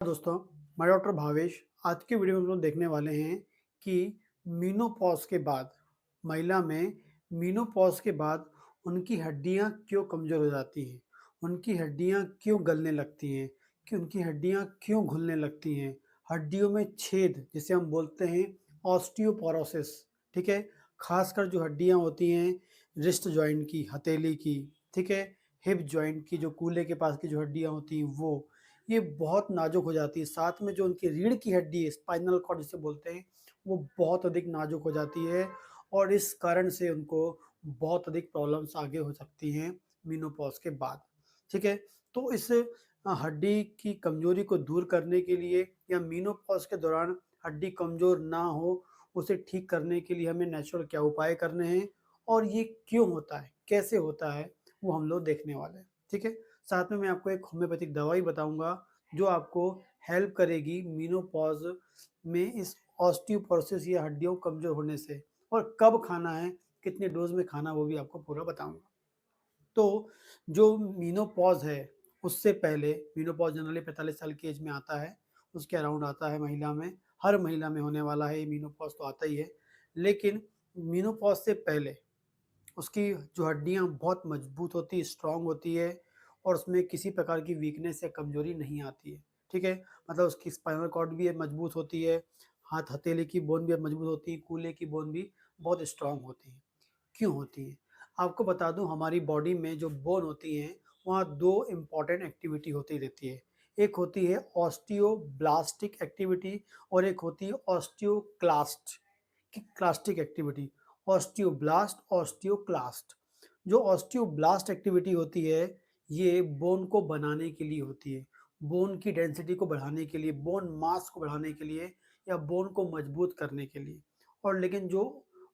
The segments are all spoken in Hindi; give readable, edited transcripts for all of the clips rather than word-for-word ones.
दोस्तों, मैं डॉक्टर भावेश। आज की वीडियो में हम लोग देखने वाले हैं कि मीनोपॉज़ के बाद महिला में मीनोपॉज़ के बाद उनकी हड्डियां क्यों कमज़ोर हो जाती हैं, उनकी हड्डियां क्यों गलने लगती हैं, कि उनकी हड्डियां क्यों घुलने लगती हैं, हड्डियों में छेद जिसे हम बोलते हैं ऑस्टियोपोरोसिस। ठीक है, खासकर जो हड्डियां होती हैं रिस्ट जॉइंट की, हथेली की, ठीक है, हिप जॉइंट की, जो कूल्हे के पास की जो हड्डियां होती हैं वो ये बहुत नाजुक हो जाती है। साथ में जो उनकी रीढ़ की हड्डी है, स्पाइनल कॉर्ड जिसे बोलते हैं, वो बहुत अधिक नाजुक हो जाती है और इस कारण से उनको बहुत अधिक प्रॉब्लम्स आगे हो सकती हैं मेनोपॉज़ के बाद। ठीक है? तो इस हड्डी की कमज़ोरी को दूर करने के लिए या मेनोपॉज़ के दौरान हड्डी कमज़ोर ना हो, उसे ठीक करने के लिए हमें नेचुरल क्या उपाय करने हैं और ये क्यों होता है, कैसे होता है, वो हम लोग देखने वाले हैं। ठीक है? साथ में मैं आपको एक होम्योपैथिक दवाई बताऊँगा, जो आपको हेल्प करेगी मेनोपॉज़ में इस ऑस्टियोपोरोसिस या हड्डियों कमज़ोर होने से और कब खाना है, कितने डोज़ में खाना है, वो भी आपको पूरा बताऊँगा। तो जो मेनोपॉज़ है, उससे पहले मेनोपॉज़ जनरली 45 साल की एज में आता है, उसके अराउंड आता है महिला में। हर महिला में होने वाला है ये मेनोपॉज़ तो आता ही है। लेकिन मेनोपॉज़ से पहले उसकी जो हड्डियाँ बहुत मजबूत होती है, स्ट्रॉन्ग होती है और उसमें किसी प्रकार की वीकनेस या कमज़ोरी नहीं आती है, ठीक है? मतलब उसकी स्पाइनल कॉर्ड भी मजबूत होती है, हाथ हथेली की बोन भी मजबूत होती है, कूल्हे की बोन भी बहुत स्ट्रॉन्ग होती है। क्यों होती है? आपको बता दूँ हमारी बॉडी में जो बोन होती हैं, वहाँ 2 इम्पोर्टेंट एक्टिविटी होती रहती है। एक होती है ऑस्टियोब्लास्टिक एक्टिविटी और एक होती है ऑस्टियोक्लास्ट की क्लास्टिक एक्टिविटी। Osteoblast, osteoclast. जो ऑस्टियोब्लास्ट एक्टिविटी होती है, ये बोन को बनाने के लिए होती है। बोन की डेंसिटी को बढ़ाने के लिए, बोन मास को बढ़ाने के लिए या बोन को मजबूत करने के लिए। और लेकिन जो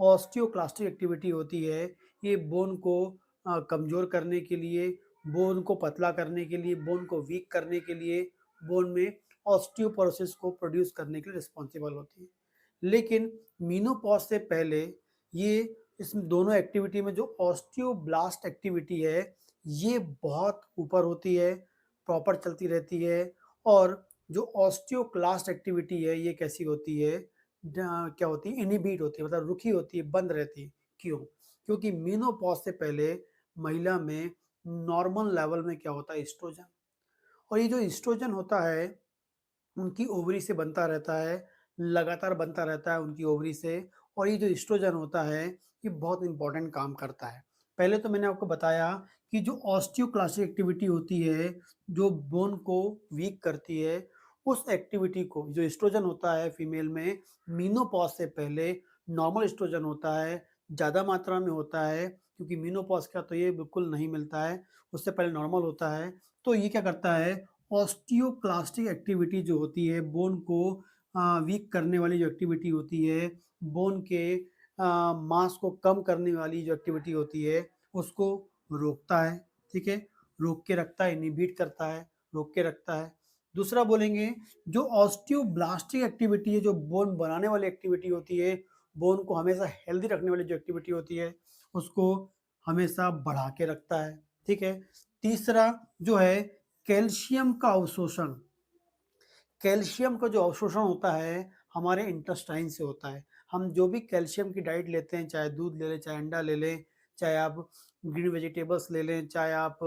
ऑस्टियोक्लास्टिक एक्टिविटी होती है, ये बोन को कमज़ोर करने के लिए, बोन को पतला करने के लिए, बोन को वीक करने के लिए, बोन में ऑस्टियोपोरोसिस को प्रोड्यूस करने के लिए रिस्पॉन्सिबल होती है। लेकिन मेनोपॉज़ से पहले ये इस दोनों एक्टिविटी में जो ऑस्टियोब्लास्ट एक्टिविटी है, ये बहुत ऊपर होती है, प्रॉपर चलती रहती है और जो ऑस्टियोक्लास्ट एक्टिविटी है, ये कैसी होती है, क्या होती है, इनहिबिट होती है, मतलब रुकी होती है, बंद रहती है। क्यों? क्योंकि मेनोपॉज़ से पहले महिला में नॉर्मल लेवल में क्या होता है, एस्ट्रोजन। और ये जो एस्ट्रोजन होता है, उनकी ओवरी से बनता रहता है, लगातार बनता रहता है उनकी ओवरी से और ये जो एस्ट्रोजन होता है, ये बहुत इम्पोर्टेंट काम करता है। पहले तो मैंने आपको बताया कि जो ऑस्टियोक्लास्टिक एक्टिविटी होती है, जो बोन को वीक करती है, उस एक्टिविटी को जो एस्ट्रोजन होता है फीमेल में, मेनोपॉज़ से पहले नॉर्मल एस्ट्रोजन होता है, ज़्यादा मात्रा में होता है क्योंकि मेनोपॉज़ का तो ये बिल्कुल नहीं मिलता है, उससे पहले नॉर्मल होता है। तो ये क्या करता है, ऑस्टियोक्लास्टिक एक्टिविटी जो होती है, बोन को वीक करने वाली जो एक्टिविटी होती है, बोन के मास को कम करने वाली जो एक्टिविटी होती है, उसको रोकता है, ठीक है? रोक के रखता है, इनहिबिट करता है, रोक के रखता है। दूसरा बोलेंगे, जो ऑस्टियोब्लास्टिक एक्टिविटी है, जो बोन बनाने वाली एक्टिविटी होती है, बोन को हमेशा हेल्दी रखने वाली जो एक्टिविटी होती है, उसको हमेशा बढ़ा के रखता है, ठीक है? तीसरा जो है कैल्शियम का अवशोषण। कैल्शियम का जो अवशोषण होता है, हमारे इंटेस्टाइन से होता है। हम जो भी कैल्शियम की डाइट लेते हैं, चाहे दूध ले लें, चाहे अंडा ले लें, चाहे आप ग्रीन वेजिटेबल्स ले लें, चाहे आप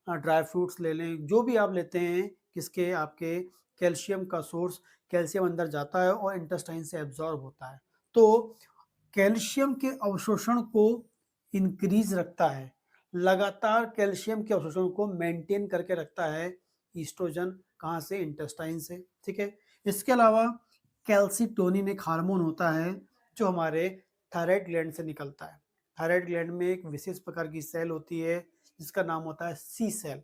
ड्राई फ्रूट्स ले लें, जो भी आप लेते हैं, किसके आपके कैल्शियम का सोर्स, कैल्शियम अंदर जाता है और इंटेस्टाइन से एब्ज़ॉर्ब होता है। तो कैल्शियम के अवशोषण को इंक्रीज़ रखता है, लगातार कैल्शियम के अवशोषण को मेंटेन करके रखता है ईस्ट्रोजन, कहाँ से? इंटेस्टाइन से, ठीक है? इसके अलावा कैल्सिटोनिन एक हार्मोन होता है, जो हमारे थायरॉइड ग्लैंड से निकलता है। थायरॉइड ग्लैंड में एक विशेष प्रकार की सेल होती है, जिसका नाम होता है सी सेल।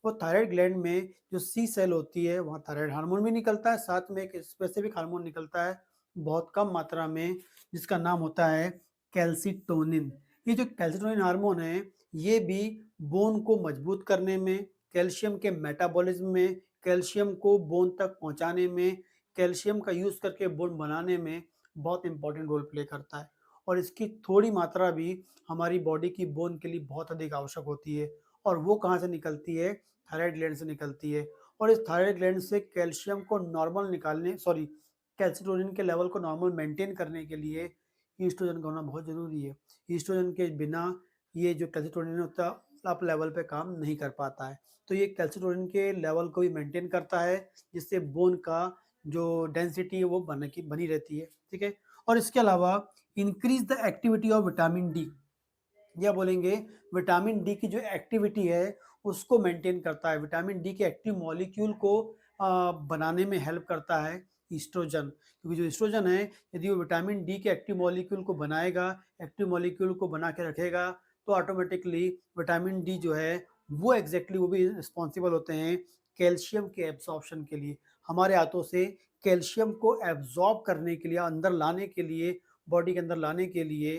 वो थायरॉइड ग्लैंड में जो सी सेल होती है, वहाँ थायरॉइड हार्मोन भी निकलता है, साथ में एक स्पेसिफिक हार्मोन निकलता है, बहुत कम मात्रा में, जिसका नाम होता है कैल्सिटोनिन। ये जो कैल्सिटोनिन हार्मोन है, ये भी बोन को मजबूत करने में, कैल्शियम के मेटाबॉलिज्म में, कैल्शियम को बोन तक पहुंचाने में, कैल्शियम का यूज़ करके बोन बनाने में बहुत इंपॉर्टेंट रोल प्ले करता है और इसकी थोड़ी मात्रा भी हमारी बॉडी की बोन के लिए बहुत अधिक आवश्यक होती है और वो कहाँ से निकलती है? थायरॉइड ग्लैंड से निकलती है और इस थायराइड ग्लैंड से कैल्शियम को नॉर्मल निकालने सॉरी कैल्शिटोनिन के लेवल को नॉर्मल मेंटेन करने के लिए ईस्ट्रोजन का होना बहुत ज़रूरी है। ईस्ट्रोजन के बिना ये जो कैल्शिटोनिन होता है अप लेवल पे काम नहीं कर पाता है। तो ये कैल्शिटोनिन के लेवल को भी मेंटेन करता है, जिससे बोन का जो डेंसिटी है वो बनी रहती है, ठीक है। और इसके अलावा increase the activity of vitamin D, या बोलेंगे विटामिन डी की जो एक्टिविटी है उसको मेंटेन करता है। विटामिन डी के एक्टिव मॉलिक्यूल को बनाने में हेल्प करता है ईस्ट्रोजन, क्योंकि जो ईस्ट्रोजन है यदि वो विटामिन डी के एक्टिव मॉलिक्यूल को बनाएगा, एक्टिव मॉलिक्यूल को बना के रखेगा, तो ऑटोमेटिकली विटामिन डी जो है वो एग्जैक्टली वो भी रिस्पॉन्सिबल होते हैं कैल्शियम के एब्जॉर्प्शन के लिए। हमारे हाथों से कैल्शियम को एब्जॉर्ब करने के लिए, अंदर लाने के लिए, बॉडी के अंदर लाने के लिए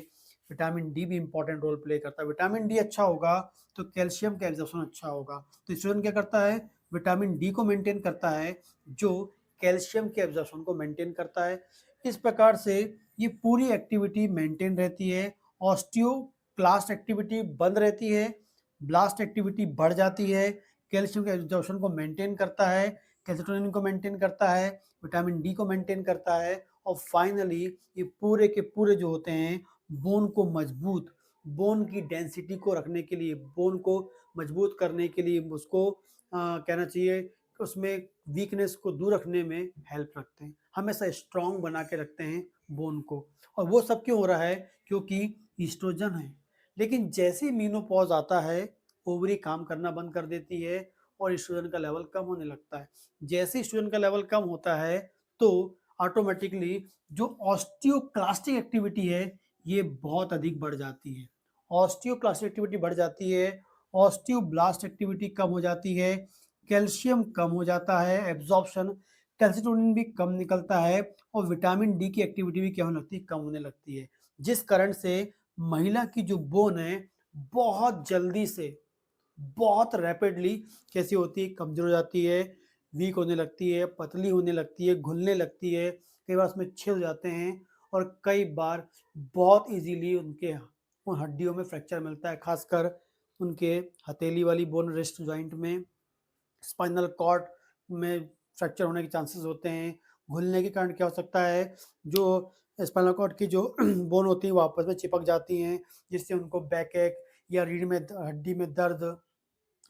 विटामिन डी भी इंपॉर्टेंट रोल प्ले करता है। विटामिन डी अच्छा होगा तो कैल्शियम का एब्जॉर्प्शन अच्छा होगा। तो स्टूडेंट क्या करता है, विटामिन डी को मेंटेन करता है जो कैल्शियम के एब्जॉर्प्शन को मेंटेन करता है। इस प्रकार से ये पूरी एक्टिविटी मेंटेन रहती है। ऑस्टियोक्लास्ट एक्टिविटी बंद रहती है, ब्लास्ट एक्टिविटी बढ़ जाती है, कैल्शियम के एब्जॉर्प्शन को मेंटेन करता है, कैल्शिटोनिन को मेंटेन करता है, विटामिन डी को मेंटेन करता है, और फाइनली ये पूरे के पूरे जो होते हैं बोन को मजबूत, बोन की डेंसिटी को रखने के लिए, बोन को मजबूत करने के लिए, उसको कहना चाहिए कि उसमें वीकनेस को दूर रखने में हेल्प रखते हैं, हमेशा स्ट्रांग बना के रखते हैं बोन को। और वो सब क्यों हो रहा है, क्योंकि ईस्ट्रोजन है। लेकिन जैसे ही मीनोपॉज आता है ओवरी काम करना बंद कर देती है और ईस्ट्रोजन का लेवल कम होने लगता है। जैसे ईस्ट्रोजन का लेवल कम होता है तो ऑटोमेटिकली जो ऑस्टियोक्लास्टिक एक्टिविटी है ये बहुत अधिक बढ़ जाती है। ऑस्टियोक्लास्टिक एक्टिविटी बढ़ जाती है, ऑस्टियोब्लास्ट एक्टिविटी कम हो जाती है, कैल्शियम कम हो जाता है, एब्जॉर्प्शन, कैल्शिटोनिन भी कम निकलता है, और विटामिन डी की एक्टिविटी भी क्या होने लगती है, कम होने लगती है। जिस कारण से महिला की जो बोन है बहुत जल्दी से, बहुत रैपिडली कैसी होती है, कमजोर हो जाती है, वीक होने लगती है, पतली होने लगती है, घुलने लगती है, कई बार उसमें छेद हो जाते हैं, और कई बार बहुत इजीली उनके उन हड्डियों में फ्रैक्चर मिलता है, खासकर उनके हथेली वाली बोन, रिस्ट जॉइंट में, स्पाइनल कॉर्ड में फ्रैक्चर होने के चांसेस होते हैं। घुलने के कारण क्या हो सकता है, जो स्पाइनल कॉर्ड की जो बोन होती है वो आपस में चिपक जाती हैं, जिससे उनको बैक एक या रीढ़ में हड्डी में दर्द,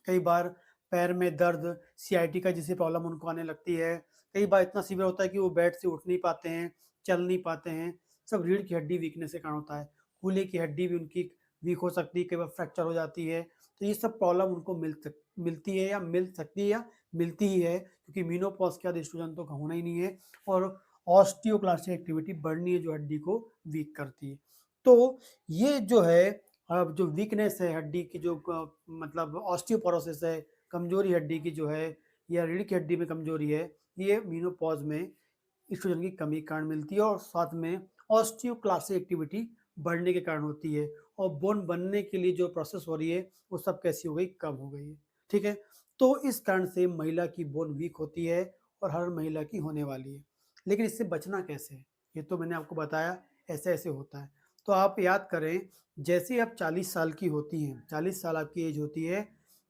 कई बार पैर में दर्द, सियाटिका जैसी प्रॉब्लम उनको आने लगती है। कई बार इतना सीवियर होता है कि वो बेड से उठ नहीं पाते हैं, चल नहीं पाते हैं। सब रीढ़ की हड्डी वीकनेस के कारण होता है। कूल्हे की हड्डी भी उनकी वीक हो सकती है, कई बार फ्रैक्चर हो जाती है। तो ये सब प्रॉब्लम उनको मिलती है, या मिल सकती है, या मिलती ही है, क्योंकि मेनोपॉज के बाद एस्ट्रोजन तो होना ही नहीं है, और ऑस्टियोक्लास्टिक एक्टिविटी बढ़नी है जो हड्डी को वीक करती है। तो ये जो है अब जो वीकनेस है हड्डी की, जो मतलब ऑस्टियोपोरोसिस है, कमजोरी हड्डी की जो है, या रीढ़ की हड्डी में कमजोरी है, ये मेनोपॉज में एस्ट्रोजन की कमी के कारण मिलती है, और साथ में ऑस्टियोक्लास्टिक एक्टिविटी बढ़ने के कारण होती है, और बोन बनने के लिए जो प्रोसेस हो रही है वो सब कैसी हो गई, कम हो गई है, ठीक है। तो इस कारण से महिला की बोन वीक होती है, और हर महिला की होने वाली है। लेकिन इससे बचना कैसे है, ये तो मैंने आपको बताया, ऐसे ऐसे होता है। तो आप याद करें, जैसे आप 40 साल की होती हैं, 40 साल आपकी एज होती है,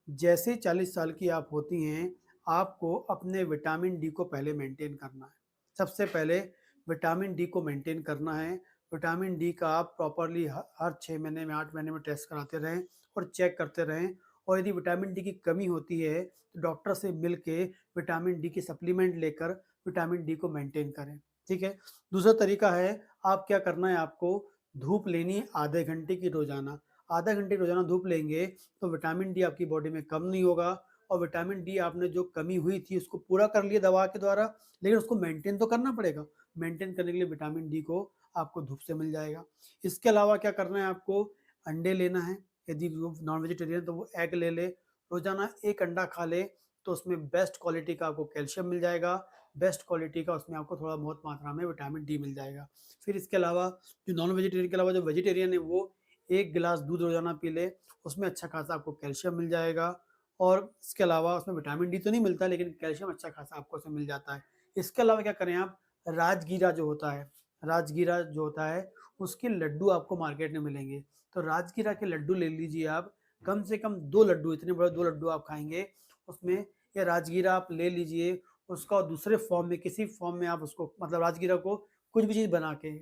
जैसे 40 साल की आप होती हैं, आपको अपने विटामिन डी को पहले मेंटेन करना है। सबसे पहले विटामिन डी को मेंटेन करना है। विटामिन डी का आप प्रॉपरली हर 6 महीने में, 8 महीने में टेस्ट कराते रहें और चेक करते रहें, और यदि विटामिन डी की कमी होती है तो डॉक्टर से मिल के विटामिन डी की सप्लीमेंट लेकर विटामिन डी को मेंटेन करें, ठीक है। दूसरा तरीका है, आप क्या करना है, आपको धूप लेनी है आधे घंटे की रोजाना। आधा घंटे रोजाना धूप लेंगे तो विटामिन डी आपकी बॉडी में कम नहीं होगा, और विटामिन डी आपने जो कमी हुई थी उसको पूरा कर लिया दवा के द्वारा, लेकिन उसको मेंटेन तो करना पड़ेगा। मेंटेन करने के लिए विटामिन डी को आपको धूप से मिल जाएगा। इसके अलावा क्या करना है, आपको अंडे लेना है, यदि नॉन वेजिटेरियन तो वो एग ले ले, रोजाना एक अंडा खा ले, तो उसमें बेस्ट क्वालिटी का आपको कैल्शियम मिल जाएगा, बेस्ट क्वालिटी का उसमें आपको थोड़ा बहुत मात्रा में विटामिन डी मिल जाएगा। फिर इसके अलावा जो नॉन वेजिटेरियन के अलावा जो वेजिटेरियन है वो 1 गिलास दूध रोजाना पी ले, उसमें अच्छा खासा आपको कैल्शियम मिल जाएगा, और इसके अलावा उसमें विटामिन डी तो नहीं मिलता, लेकिन कैल्शियम अच्छा खासा आपको उसमें मिल जाता है। इसके अलावा क्या करें आप, राजगीरा जो होता है, राजगीरा जो होता है उसके लड्डू आपको मार्केट में मिलेंगे, तो राजगीरा के लड्डू ले लीजिए आप, कम से कम 2 लड्डू, इतने बड़े 2 लड्डू आप खाएंगे, उसमें या राजगीरा आप ले लीजिए, उसका दूसरे फॉर्म में किसी फॉर्म में आप उसको मतलब राजगीरा को कुछ भी चीज़ बना के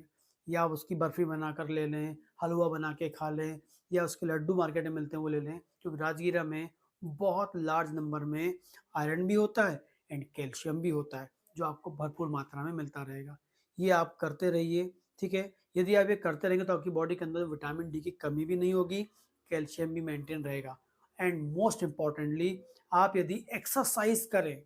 या आप उसकी बर्फ़ी बनाकर ले लें, हलवा बना के खा लें या उसके लड्डू मार्केट में मिलते हैं वो ले लें। क्योंकि राजगीरा में बहुत लार्ज नंबर में आयरन भी होता है एंड कैल्शियम भी होता है, जो आपको भरपूर मात्रा में मिलता रहेगा। ये आप करते रहिए, ठीक है? यदि आप ये करते रहेंगे तो आपकी बॉडी के अंदर विटामिन डी की कमी भी नहीं होगी, कैल्शियम भी मेंटेन रहेगा एंड मोस्ट इम्पोर्टेंटली आप यदि एक्सरसाइज़ करें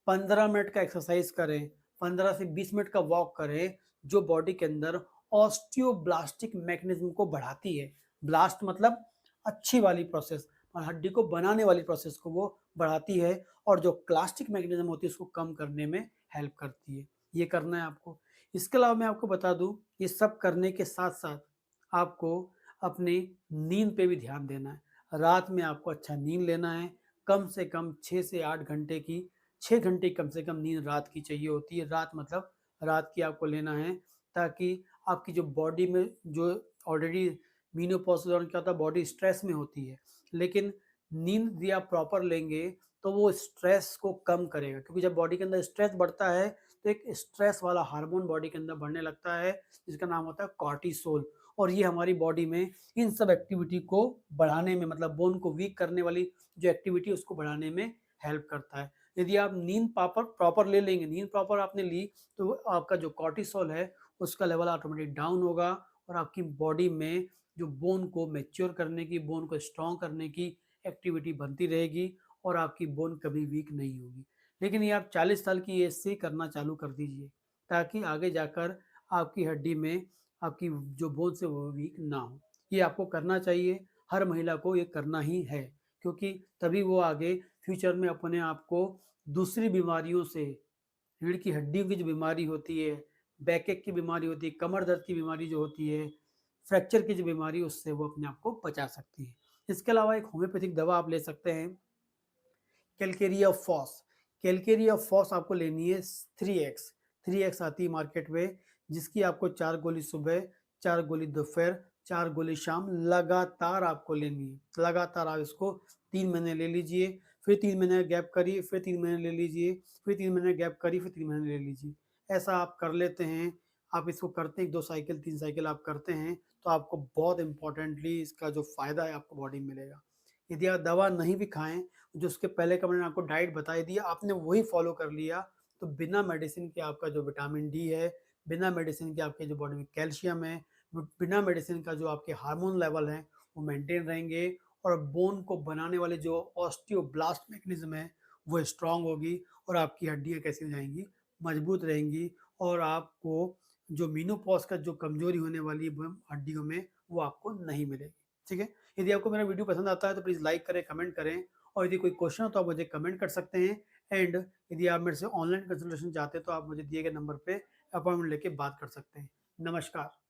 15 मिनट का एक्सरसाइज करें, 15 से 20 मिनट का वॉक करें, जो बॉडी के अंदर ऑस्टियोब्लास्टिक मैकेनिज्म को बढ़ाती है। ब्लास्ट मतलब अच्छी वाली प्रोसेस और हड्डी को बनाने वाली प्रोसेस को वो बढ़ाती है और जो क्लास्टिक मैकेनिज्म होती है उसको कम करने में हेल्प करती है। ये करना है आपको। इसके अलावा मैं आपको बता दूँ, ये सब करने के साथ-साथ आपको अपनी नींद पे भी ध्यान देना है। रात में आपको अच्छा नींद लेना है, कम से कम 6 से 8 घंटे की 6 घंटे कम से कम नींद रात की चाहिए होती है। रात मतलब रात की आपको लेना है ताकि आपकी जो बॉडी में जो ऑलरेडी मेनोपॉज़ के दौरान क्या होता है बॉडी स्ट्रेस में होती है। लेकिन नींद यदि आप प्रॉपर लेंगे तो वो स्ट्रेस को कम करेगा क्योंकि जब बॉडी के अंदर स्ट्रेस बढ़ता है तो एक स्ट्रेस वाला हार्मोन बॉडी के अंदर बढ़ने लगता है जिसका नाम होता है कॉर्टिसोल और ये हमारी बॉडी में इन सब एक्टिविटी को बढ़ाने में मतलब बोन को वीक करने वाली जो एक्टिविटी है उसको बढ़ाने में हेल्प करता है। यदि आप नींद प्रॉपर ले लेंगे, नींद प्रॉपर आपने ली, तो आपका जो कॉर्टिसोल है, उसका लेवल ऑटोमेटिक डाउन होगा और आपकी बॉडी में जो बोन को मैच्योर करने की, बोन को स्ट्रॉन्ग करने की एक्टिविटी बनती रहेगी और आपकी बोन कभी वीक नहीं होगी। लेकिन ये आप 40 साल की एज से करना चालू कर दीजिए, ताकि आगे जाकर आपकी हड्डी में आपकी जो बोन्स है, वो वीक ना हो। ये आपको करना चाहिए, हर महिला को ये करना ही है, क्योंकि तभी वो आगे फ्यूचर में अपने आप को दूसरी बीमारियों से रीढ़ की हड्डियों की जो बीमारी होती है, बैकएक की बीमारी होती है, कमर दर्द की बीमारी जो होती है, फ्रैक्चर की जो बीमारी है उससे वो अपने आप को बचा सकती है। इसके अलावा एक होम्योपैथिक दवा आप ले सकते हैं कैलकेरिया फॉस। कैलकेरिया फॉस आपको लेनी है 3x 3x आती है मार्केट में जिसकी आपको 4 गोली सुबह, 4 गोली दोपहर, 4 गोली शाम लगातार आपको लेनी है। लगातार आप इसको 3 महीने ले लीजिए, फिर 3 महीने गैप करिए, फिर 3 महीने ले लीजिए, फिर 3 महीने गैप करिए, फिर 3 महीने ले लीजिए। ऐसा आप कर लेते हैं, आप इसको करते हैं 1-2 साइकिल 3 साइकिल आप करते हैं, तो आपको बहुत इम्पोर्टेंटली इसका जो फ़ायदा है आपको बॉडी में मिलेगा। यदि आप दवा नहीं भी खाएँ जो उसके पहले का मैंने आपको डाइट बताई दी, आपने वही फॉलो कर लिया, तो बिना मेडिसिन के आपका जो विटामिन डी है, बिना मेडिसिन के आपके जो बॉडी में कैल्शियम है, बिना मेडिसिन का जो आपके हार्मोन लेवल हैं, वो मेंटेन रहेंगे और बोन को बनाने वाले जो ऑस्टियोब्लास्ट मैकेनिज़्म है, वो स्ट्रॉन्ग होगी और आपकी हड्डियाँ कैसी हो जाएँगी, मजबूत रहेंगी और आपको जो मेनोपॉज़ का जो कमज़ोरी होने वाली है हड्डियों में, वो आपको नहीं मिलेगी। ठीक है? यदि आपको मेरा वीडियो पसंद आता है तो प्लीज़ लाइक करें, कमेंट करें और यदि कोई क्वेश्चन हो तो आप मुझे कमेंट कर सकते हैं एंड यदि आप मेरे से ऑनलाइन कंसल्टेशन चाहते हैं तो आप मुझे दिए गए नंबर पे अपॉइंटमेंट लेके बात कर सकते हैं। नमस्कार।